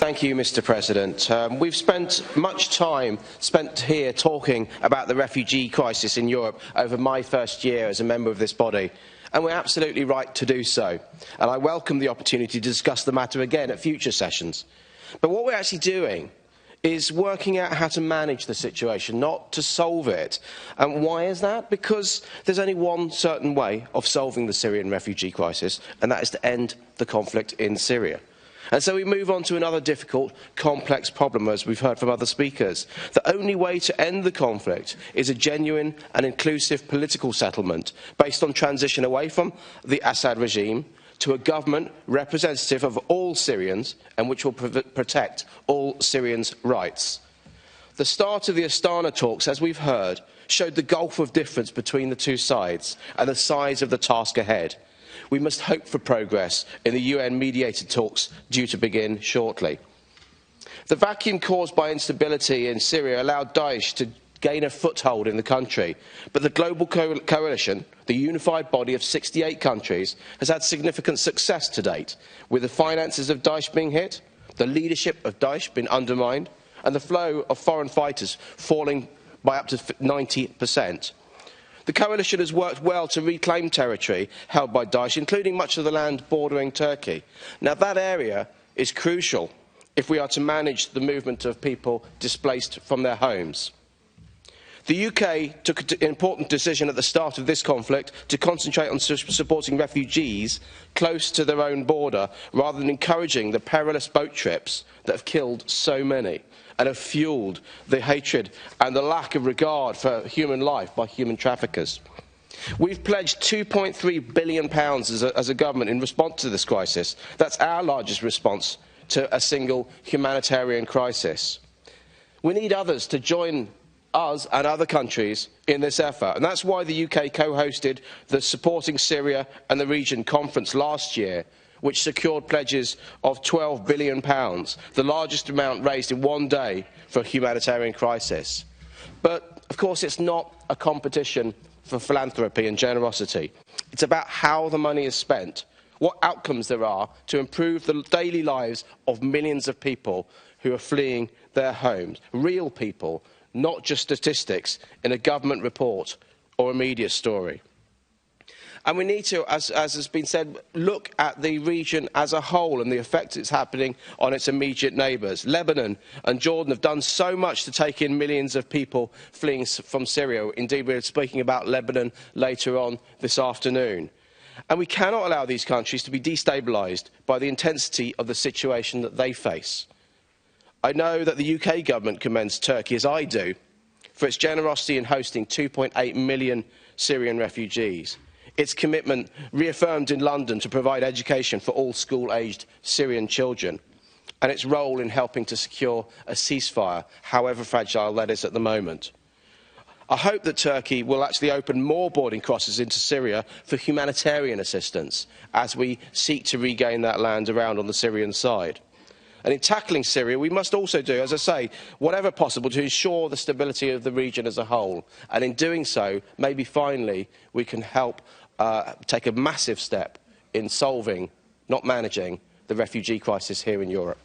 Thank you, Mr. President. We've spent much time here talking about the refugee crisis in Europe over my first year as a member of this body, and we're absolutely right to do so. And I welcome the opportunity to discuss the matter again at future sessions. But what we're actually doing is working out how to manage the situation, not to solve it. And why is that? Because there's only one certain way of solving the Syrian refugee crisis, and that is to end the conflict in Syria. And so we move on to another difficult, complex problem, as we've heard from other speakers. The only way to end the conflict is a genuine and inclusive political settlement based on transition away from the Assad regime to a government representative of all Syrians and which will protect all Syrians' rights. The start of the Astana talks, as we've heard, showed the gulf of difference between the two sides and the size of the task ahead. We must hope for progress in the UN-mediated talks due to begin shortly. The vacuum caused by instability in Syria allowed Daesh to gain a foothold in the country, but the global coalition, the unified body of 68 countries, has had significant success to date, with the finances of Daesh being hit, the leadership of Daesh being undermined, and the flow of foreign fighters falling by up to 90%. The coalition has worked well to reclaim territory held by Daesh, including much of the land bordering Turkey. Now, that area is crucial if we are to manage the movement of people displaced from their homes. The UK took an important decision at the start of this conflict to concentrate on supporting refugees close to their own border, rather than encouraging the perilous boat trips that have killed so many and have fuelled the hatred and the lack of regard for human life by human traffickers. We've pledged £2.3 billion as a government in response to this crisis. That's our largest response to a single humanitarian crisis. We need others to join us and other countries in this effort, and that's why the UK co-hosted the Supporting Syria and the Region conference last year, which secured pledges of £12 billion, the largest amount raised in one day for a humanitarian crisis. But, of course, it's not a competition for philanthropy and generosity. It's about how the money is spent, what outcomes there are to improve the daily lives of millions of people who are fleeing their homes, real people, not just statistics in a government report or a media story. And we need to, as has been said, look at the region as a whole and the effect it's happening on its immediate neighbours. Lebanon and Jordan have done so much to take in millions of people fleeing from Syria. Indeed, we're speaking about Lebanon later on this afternoon. And we cannot allow these countries to be destabilised by the intensity of the situation that they face. I know that the UK government commends Turkey, as I do, for its generosity in hosting 2.8 million Syrian refugees, its commitment reaffirmed in London to provide education for all school-aged Syrian children, and its role in helping to secure a ceasefire, however fragile that is at the moment. I hope that Turkey will actually open more boarding crosses into Syria for humanitarian assistance as we seek to regain that land around on the Syrian side. And in tackling Syria, we must also do, as I say, whatever possible to ensure the stability of the region as a whole. And in doing so, maybe finally we can help take a massive step in solving, not managing, the refugee crisis here in Europe.